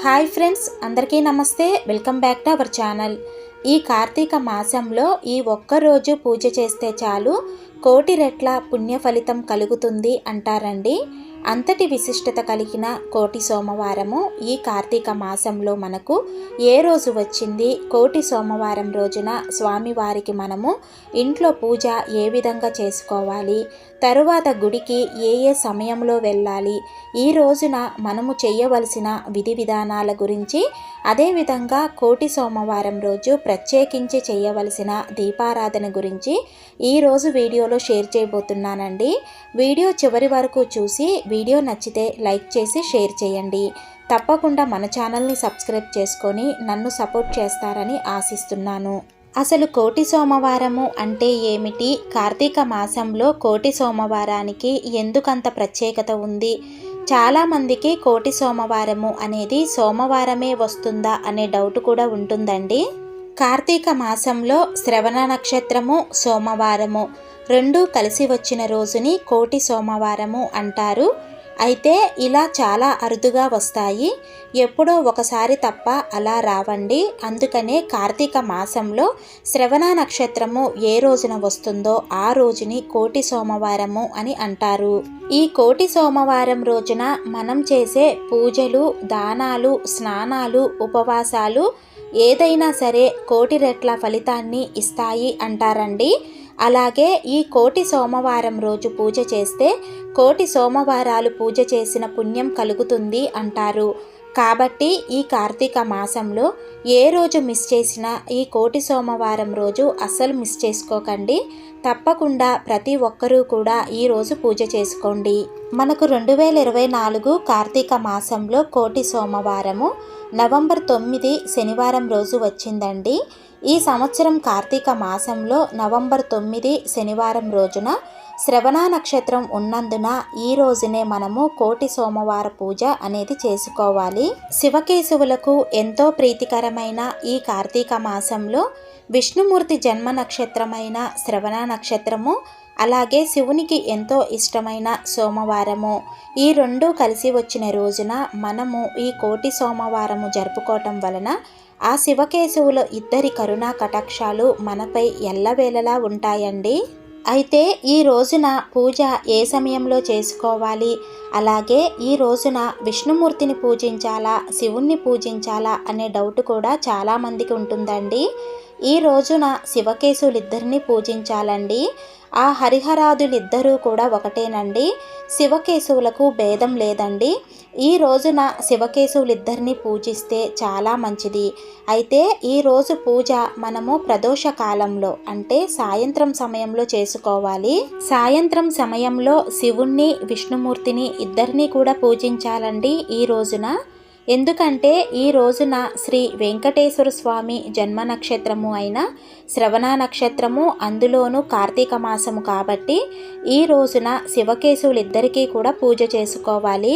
Hi friends, అందరికీ నమస్తే. Welcome back to our channel. ఈ కార్తీక మాసంలో ఈ ఒక్కరోజు పూజ చేస్తే చాలు కోటి రెట్ల పుణ్య ఫలితం కలుగుతుంది అంటారండి. అంతటి విశిష్టత కలిగిన కోటి సోమవారము ఈ కార్తీక మాసంలో మనకు ఏ రోజు వచ్చింది? కోటి సోమవారం రోజున స్వామివారికి మనము ఇంట్లో పూజ ఏ విధంగా చేసుకోవాలి, తరువాత గుడికి ఏ సమయంలో వెళ్ళాలి, ఈ రోజున మనము చేయవలసిన విధి విధానాల గురించి, అదేవిధంగా కోటి సోమవారం రోజు ప్రత్యేకించి చేయవలసిన దీపారాధన గురించి ఈరోజు వీడియోలో షేర్ చేయబోతున్నానండి. వీడియో చివరి వరకు చూసి వీడియో నచ్చితే లైక్ చేసి షేర్ చేయండి. తప్పకుండా మన ఛానల్ని సబ్స్క్రైబ్ చేసుకొని నన్ను సపోర్ట్ చేస్తారని ఆశిస్తున్నాను. అసలు కోటి సోమవారము అంటే ఏమిటి? కార్తీక మాసంలో కోటి సోమవారానికి ఎందుకంత ప్రత్యేకత ఉంది? చాలామందికి కోటి సోమవారము అనేది సోమవారమే వస్తుందా అనే డౌట్ కూడా ఉంటుందండి. కార్తీక మాసంలో శ్రవణ నక్షత్రము, సోమవారము రెండూ కలిసి వచ్చిన రోజుని కోటి సోమవారము అంటారు. అయితే ఇలా చాలా అరుదుగా వస్తాయి, ఎప్పుడో ఒకసారి తప్ప అలా రావండి. అందుకనే కార్తీక మాసంలో శ్రవణ నక్షత్రము ఏ రోజున వస్తుందో ఆ రోజుని కోటి సోమవారము అని అంటారు. ఈ కోటి సోమవారం రోజున మనం చేసే పూజలు, దానాలు, స్నానాలు, ఉపవాసాలు ఏదైనా సరే కోటి రెట్ల ఫలితాన్ని ఇస్తాయి అంటారండి. అలాగే ఈ కోటి సోమవారం రోజు పూజ చేస్తే కోటి సోమవారాలు పూజ చేసిన పుణ్యం కలుగుతుంది అంటారు. కాబట్టి ఈ కార్తీక మాసంలో ఏ రోజు మిస్ చేసినా ఈ కోటి సోమవారం రోజు అస్సలు మిస్ చేసుకోకండి. తప్పకుండా ప్రతి ఒక్కరూ కూడా ఈరోజు పూజ చేసుకోండి. మనకు 2024 కార్తీక మాసంలో కోటి సోమవారము నవంబర్ 9 శనివారం రోజు వచ్చిందండి. ఈ సంవత్సరం కార్తీక మాసంలో నవంబర్ 9 శనివారం రోజున శ్రవణ నక్షత్రం ఉన్నందున ఈ రోజునే మనము కోటి సోమవార పూజ అనేది చేసుకోవాలి. శివకేశవులకు ఎంతో ప్రీతికరమైన ఈ కార్తీక మాసంలో విష్ణుమూర్తి జన్మ నక్షత్రమైన శ్రవణ నక్షత్రము, అలాగే శివునికి ఎంతో ఇష్టమైన సోమవారము, ఈ రెండూ కలిసి వచ్చిన రోజున మనము ఈ కోటి సోమవారము జరుపుకోవటం వలన ఆ శివకేశవుల ఇద్దరి కరుణా కటాక్షాలు మనపై ఎల్లవేళలా ఉంటాయండి. అయితే ఈ రోజున పూజ ఏ సమయంలో చేసుకోవాలి, అలాగే ఈ రోజున విష్ణుమూర్తిని పూజించాలా, శివుణ్ణి పూజించాలా అనే డౌట్ కూడా చాలామందికి ఉంటుందండి. ఈ రోజున శివకేశవులిద్దరిని పూజించాలండి. ఆ హరిహరాదులిద్దరూ కూడా ఒకటేనండి. శివకేశవులకు భేదం లేదండి. ఈ రోజున శివకేశవులిద్దరిని పూజిస్తే చాలా మంచిది. అయితే ఈరోజు పూజ మనము ప్రదోష కాలంలో అంటే సాయంత్రం సమయంలో చేసుకోవాలి. సాయంత్రం సమయంలో శివుణ్ణి, విష్ణుమూర్తిని ఇద్దరిని కూడా పూజించాలండి ఈ రోజున. ఎందుకంటే ఈ రోజున శ్రీ వెంకటేశ్వర స్వామి జన్మ నక్షత్రము అయిన శ్రవణ నక్షత్రము, అందులోనూ కార్తీక మాసము కాబట్టి ఈ రోజున శివకేశవులిద్దరికీ కూడా పూజ చేసుకోవాలి.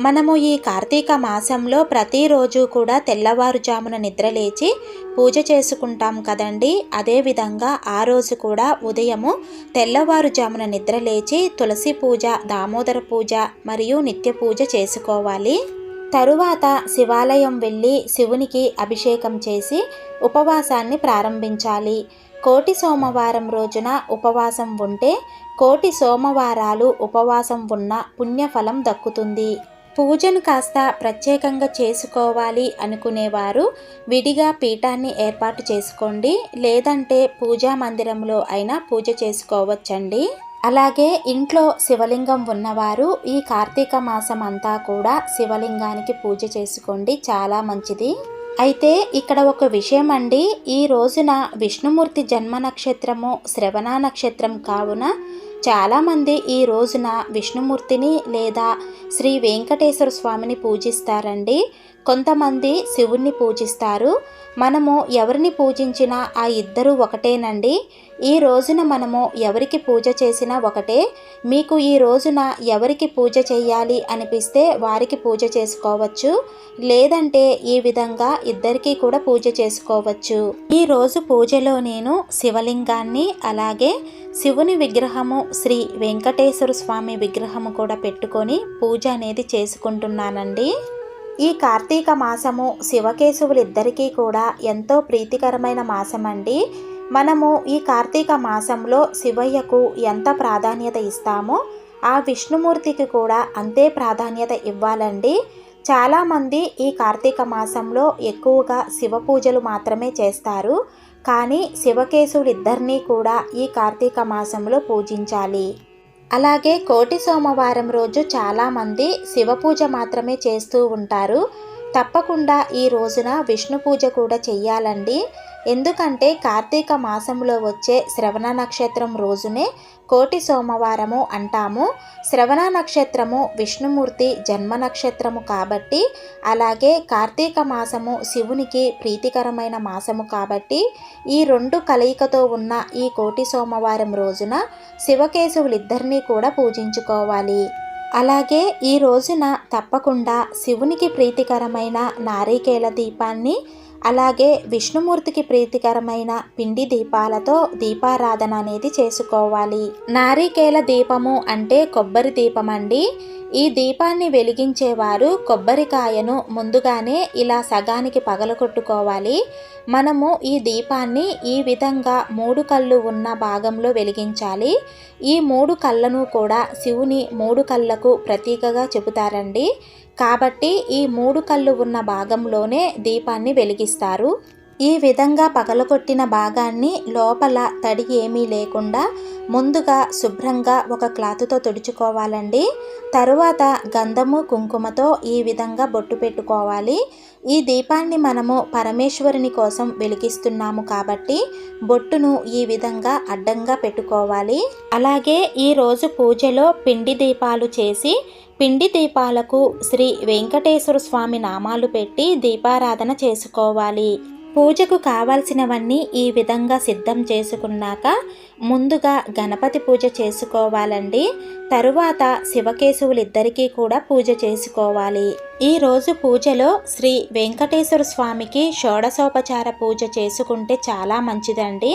మనము ఈ కార్తీక మాసంలో ప్రతిరోజు కూడా తెల్లవారుజామున నిద్రలేచి పూజ చేసుకుంటాం కదండి. అదేవిధంగా ఆ రోజు కూడా ఉదయము తెల్లవారుజామున నిద్రలేచి తులసి పూజ, దామోదర పూజ మరియు నిత్య పూజ చేసుకోవాలి. తరువాత శివాలయం వెళ్ళి శివునికి అభిషేకం చేసి ఉపవాసాన్ని ప్రారంభించాలి. కోటి సోమవారం రోజున ఉపవాసం ఉంటే కోటి సోమవారాలు ఉపవాసం ఉన్న పుణ్యఫలం దక్కుతుంది. పూజను కాస్త ప్రత్యేకంగా చేసుకోవాలి అనుకునేవారు విడిగా పీఠాన్ని ఏర్పాటు చేసుకోండి, లేదంటే పూజా మందిరంలో అయినా పూజ చేసుకోవచ్చండి. అలాగే ఇంట్లో శివలింగం ఉన్నవారు ఈ కార్తీక మాసం అంతా కూడా శివలింగానికి పూజ చేసుకోండి, చాలా మంచిది. అయితే ఇక్కడ ఒక విషయం అండి, ఈ రోజున విష్ణుమూర్తి జన్మ నక్షత్రము శ్రవణ నక్షత్రం కావున చాలామంది ఈ రోజున విష్ణుమూర్తిని లేదా శ్రీ వెంకటేశ్వర స్వామిని పూజిస్తారండి. కొంతమంది శివుణ్ణి పూజిస్తారు. మనము ఎవరిని పూజించినా ఆ ఇద్దరు ఒకటేనండి. ఈ రోజున మనము ఎవరికి పూజ చేసినా ఒకటే. మీకు ఈ రోజున ఎవరికి పూజ చేయాలి అనిపిస్తే వారికి పూజ చేసుకోవచ్చు, లేదంటే ఈ విధంగా ఇద్దరికీ కూడా పూజ చేసుకోవచ్చు. ఈ రోజు పూజలో నేను శివలింగాన్ని, అలాగే శివుని విగ్రహము, శ్రీ వెంకటేశ్వర స్వామి విగ్రహము కూడా పెట్టుకొని పూజ అనేది చేసుకుంటున్నానండి. ఈ కార్తీక మాసము శివకేశవులిద్దరికీ కూడా ఎంతో ప్రీతికరమైన మాసం అండి. మనము ఈ కార్తీక మాసంలో శివయ్యకు ఎంత ప్రాధాన్యత ఇస్తామో ఆ విష్ణుమూర్తికి కూడా అంతే ప్రాధాన్యత ఇవ్వాలండి. చాలామంది ఈ కార్తీక మాసంలో ఎక్కువగా శివ పూజలు మాత్రమే చేస్తారు. కానీ శివకేశవులిద్దరినీ కూడా ఈ కార్తీక మాసంలో పూజించాలి. అలాగే కోటి సోమవారం రోజు చాలామంది శివ పూజ మాత్రమే చేస్తూ ఉంటారు. తప్పకుండా ఈ రోజున విష్ణు పూజ కూడా చెయ్యాలండి. ఎందుకంటే కార్తీక మాసంలో వచ్చే శ్రవణ నక్షత్రం రోజునే కోటి సోమవారము అంటాము. శ్రవణ నక్షత్రము విష్ణుమూర్తి జన్మ నక్షత్రము కాబట్టి, అలాగే కార్తీక మాసము శివునికి ప్రీతికరమైన మాసము కాబట్టి ఈ రెండు కలయికతో ఉన్న ఈ కోటి సోమవారం రోజున శివకేశవులిద్దరినీ కూడా పూజించుకోవాలి. అలాగే ఈ రోజున తప్పకుండా శివునికి ప్రీతికరమైన నారికేల దీపాన్ని, అలాగే విష్ణుమూర్తికి ప్రీతికరమైన పిండి దీపాలతో దీపారాధన అనేది చేసుకోవాలి. నారికేల దీపము అంటే కొబ్బరి దీపం అండి. ఈ దీపాన్ని వెలిగించేవారు కొబ్బరికాయను ముందుగానే ఇలా సగానికి పగలగొట్టుకోవాలి. మనము ఈ దీపాన్ని ఈ విధంగా 3 కళ్ళు ఉన్న భాగంలో వెలిగించాలి. ఈ 3 కళ్ళను కూడా శివుని 3 కళ్ళకు ప్రతీకగా చెబుతారండి. కాబట్టి ఈ 3 కళ్ళు ఉన్న భాగంలోనే దీపాన్ని వెలిగిస్తారు. ఈ విధంగా పగలగొట్టిన భాగాన్ని లోపల తడి ఏమీ లేకుండా ముందుగా శుభ్రంగా ఒక క్లాతుతో తుడుచుకోవాలండి. తరువాత గంధము కుంకుమతో ఈ విధంగా బొట్టు పెట్టుకోవాలి. ఈ దీపాన్ని మనము పరమేశ్వరుని కోసం వెలిగిస్తున్నాము కాబట్టి బొట్టును ఈ విధంగా అడ్డంగా పెట్టుకోవాలి. అలాగే ఈరోజు పూజలో పిండి దీపాలు చేసి పిండి దీపాలకు శ్రీ వెంకటేశ్వర స్వామి నామాలు పెట్టి దీపారాధన చేసుకోవాలి. పూజకు కావాల్సినవన్నీ ఈ విధంగా సిద్ధం చేసుకున్నాక ముందుగా గణపతి పూజ చేసుకోవాలండి. తరువాత శివకేశవులిద్దరికీ కూడా పూజ చేసుకోవాలి. ఈరోజు పూజలో శ్రీ వెంకటేశ్వర స్వామికి షోడశోపచార పూజ చేసుకుంటే చాలా మంచిదండి.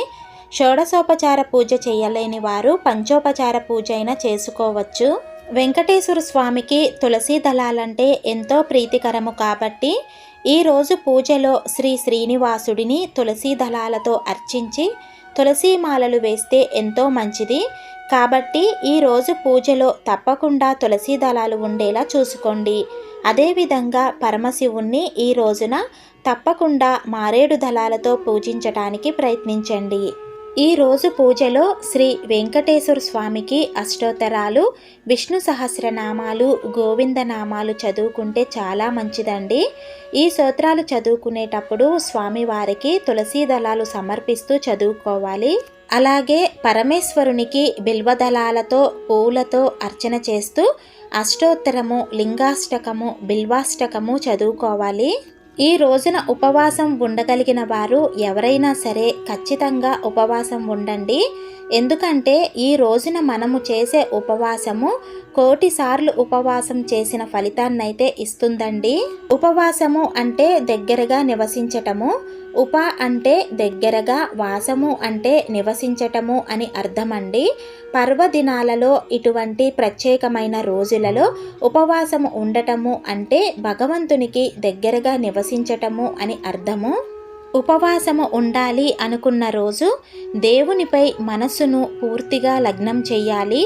షోడశోపచార పూజ చేయలేని వారు పంచోపచార పూజ అయినా చేసుకోవచ్చు. వెంకటేశ్వర స్వామికి తులసి దళాలంటే ఎంతో ప్రీతికరము కాబట్టి ఈరోజు పూజలో శ్రీ శ్రీనివాసుడిని తులసి దళాలతో అర్చించి తులసి మాలలు వేస్తే ఎంతో మంచిది. కాబట్టి ఈరోజు పూజలో తప్పకుండా తులసి దళాలు ఉండేలా చూసుకోండి. అదేవిధంగా పరమశివుణ్ణి ఈ రోజున తప్పకుండా మారేడు దళాలతో పూజించడానికి ప్రయత్నించండి. ఈరోజు పూజలో శ్రీ వెంకటేశ్వర స్వామికి అష్టోత్తరాలు, విష్ణు సహస్రనామాలు, గోవిందనామాలు చదువుకుంటే చాలా మంచిదండి. ఈ స్తోత్రాలు చదువుకునేటప్పుడు స్వామివారికి తులసి దళాలు సమర్పిస్తూ చదువుకోవాలి. అలాగే పరమేశ్వరునికి బిల్వదళాలతో పూలతో అర్చన చేస్తూ అష్టోత్తరము, లింగాష్టకము, బిల్వాష్టకము చదువుకోవాలి. ఈ రోజున ఉపవాసం ఉండగలిగిన వారు ఎవరైనా సరే ఖచ్చితంగా ఉపవాసం ఉండండి. ఎందుకంటే ఈ రోజున మనము చేసే ఉపవాసము 1,000,000 సార్లు ఉపవాసం చేసిన ఫలితాన్నైతే ఇస్తుందండి. ఉపవాసము అంటే దగ్గరగా నివసించటము, ఉప అంటే దగ్గరగా, వాసము అంటే నివసించటము అని అర్థమండి. పర్వదినాలలో ఇటువంటి ప్రత్యేకమైన రోజులలో ఉపవాసము ఉండటము అంటే భగవంతునికి దగ్గరగా నివసించటము అని అర్థము. ఉపవాసము ఉండాలి అనుకున్న రోజు దేవునిపై మనస్సును పూర్తిగా లగ్నం చెయ్యాలి.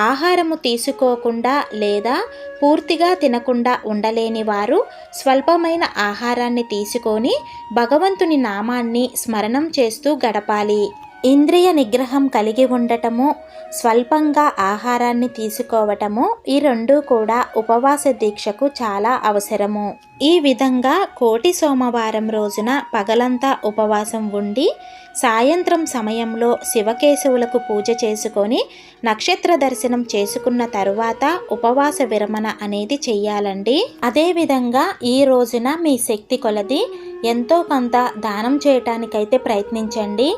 ఆహారము తీసుకోకుండా లేదా పూర్తిగా తినకుండా ఉండలేని వారు స్వల్పమైన ఆహారాన్ని తీసుకొని భగవంతుని నామాన్ని స్మరణం చేస్తూ గడపాలి. ఇంద్రియ నిగ్రహం కలిగి ఉండటము, స్వల్పంగా ఆహారాన్ని తీసుకోవటము ఈ రెండూ కూడా ఉపవాస దీక్షకు చాలా అవసరము. ఈ విధంగా కోటి సోమవారం రోజున పగలంతా ఉపవాసం ఉండి సాయంత్రం సమయంలో శివకేశవులకు పూజ చేసుకొని నక్షత్ర దర్శనం చేసుకున్న తరువాత ఉపవాస విరమణ అనేది చెయ్యాలండి. అదేవిధంగా ఈ రోజున మీ శక్తి కొలది ఎంతో కొంత దానం చేయటానికైతే ప్రయత్నించండి.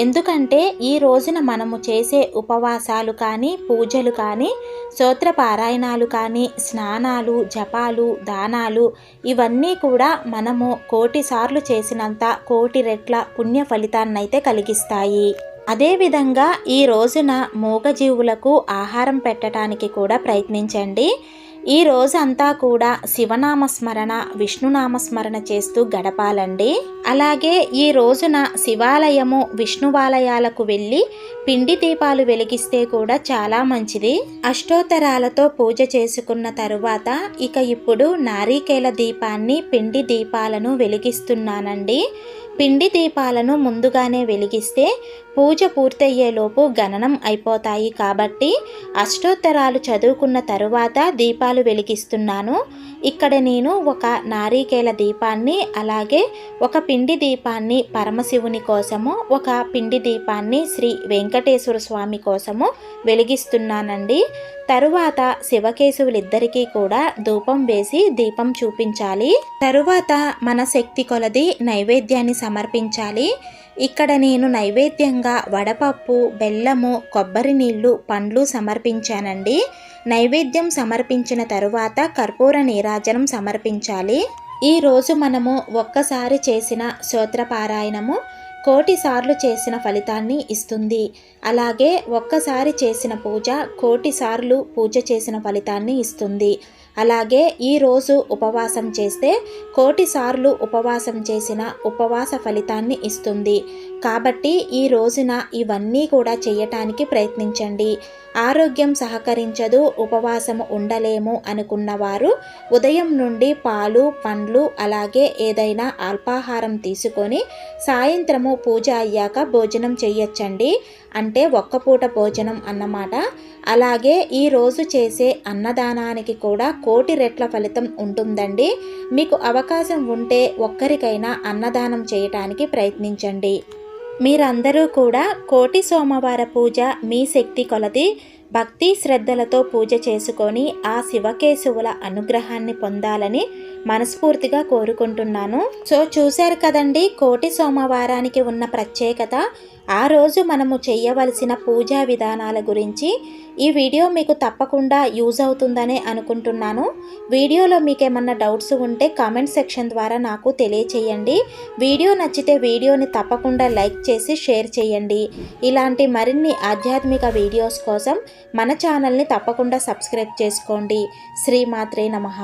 ఎందుకంటే ఈ రోజున మనము చేసే ఉపవాసాలు కానీ, పూజలు కానీ, స్తోత్ర పారాయణాలు కానీ, స్నానాలు, జపాలు, దానాలు ఇవన్నీ కూడా మనము 1,000,000 సార్లు చేసినంత 1,000,000 రెట్ల పుణ్య ఫలితాన్నైతే కలిగిస్తాయి. అదేవిధంగా ఈ రోజున మూగజీవులకు ఆహారం పెట్టడానికి కూడా ప్రయత్నించండి. ఈ రోజంతా కూడా శివనామస్మరణ విష్ణునామస్మరణ చేస్తూ గడపాలండి. అలాగే ఈ రోజున శివాలయము విష్ణువాలయాలకు వెళ్ళి పిండి దీపాలు వెలిగిస్తే కూడా చాలా మంచిది. అష్టోత్తరాలతో పూజ చేసుకున్న తరువాత ఇప్పుడు నారికేల దీపాన్ని పిండి దీపాలను వెలిగిస్తున్నానండి. పిండి దీపాలను ముందుగానే వెలిగిస్తే పూజ పూర్తయ్యేలోపు గణనం అయిపోతాయి కాబట్టి అష్టోత్తరాలు చదువుకున్న తరువాత దీపాలు వెలిగిస్తున్నాను. ఇక్కడ నేను ఒక నారికేల దీపాన్ని అలాగే ఒక పిండి దీపాన్ని పరమశివుని కోసము, ఒక పిండి దీపాన్ని శ్రీ వెంకటేశ్వర స్వామి కోసము వెలిగిస్తున్నానండి. తరువాత శివకేశవులిద్దరికీ కూడా ధూపం వేసి దీపం చూపించాలి. తరువాత మన శక్తి కొలది నైవేద్యాన్ని సమర్పించాలి. ఇక్కడ నేను నైవేద్యంగా వడపప్పు, బెల్లము, కొబ్బరి నీళ్లు, పండ్లు సమర్పించానండి. నైవేద్యం సమర్పించిన తరువాత కర్పూర నీరాజనం సమర్పించాలి. ఈరోజు మనము ఒక్కసారి చేసిన స్తోత్రపారాయణము కోటి సార్లు చేసిన ఫలితాన్ని ఇస్తుంది. అలాగే ఒక్కసారి చేసిన పూజ కోటి సార్లు పూజ చేసిన ఫలితాన్ని ఇస్తుంది. అలాగే ఈరోజు ఉపవాసం చేస్తే కోటి సార్లు ఉపవాసం చేసిన ఉపవాస ఫలితాన్ని ఇస్తుంది. కాబట్టి ఈ రోజున ఇవన్నీ కూడా చేయటానికి ప్రయత్నించండి. ఆరోగ్యం సహకరించదు, ఉపవాసం ఉండలేము అనుకున్నవారు ఉదయం నుండి పాలు, పండ్లు అలాగే ఏదైనా అల్పాహారం తీసుకొని సాయంత్రము పూజ అయ్యాక భోజనం చేయొచ్చండి. అంటే ఒక్క పూట భోజనం అన్నమాట. అలాగే ఈరోజు చేసే అన్నదానానికి కూడా కోటి రెట్ల ఫలితం ఉంటుందండి. మీకు అవకాశం ఉంటే ఒక్కరికైనా అన్నదానం చేయటానికి ప్రయత్నించండి. మీరందరూ కూడా కోటి సోమవార పూజ మీ శక్తి కొలది భక్తి శ్రద్ధలతో పూజ చేసుకొని ఆ శివకేశవుల అనుగ్రహాన్ని పొందాలని మనస్ఫూర్తిగా కోరుకుంటున్నాను. సో చూశారు కదండి కోటి సోమవారానికి ఉన్న ప్రత్యేకత. ఆ రోజు మనము చేయవలసిన పూజా విధానాల గురించి ఈ వీడియో మీకు తప్పకుండా యూజ్ అవుతుందనే అనుకుంటున్నాను. వీడియోలో మీకు ఏమన్నా డౌట్స్ ఉంటే కామెంట్ సెక్షన్ ద్వారా నాకు తెలియచేయండి. వీడియో నచ్చితే వీడియోని తప్పకుండా లైక్ చేసి షేర్ చేయండి. ఇలాంటి మరిన్ని ఆధ్యాత్మిక వీడియోస్ కోసం మన ఛానల్ని తప్పకుండా సబ్స్క్రైబ్ చేసుకోండి. శ్రీమాత్రే నమః.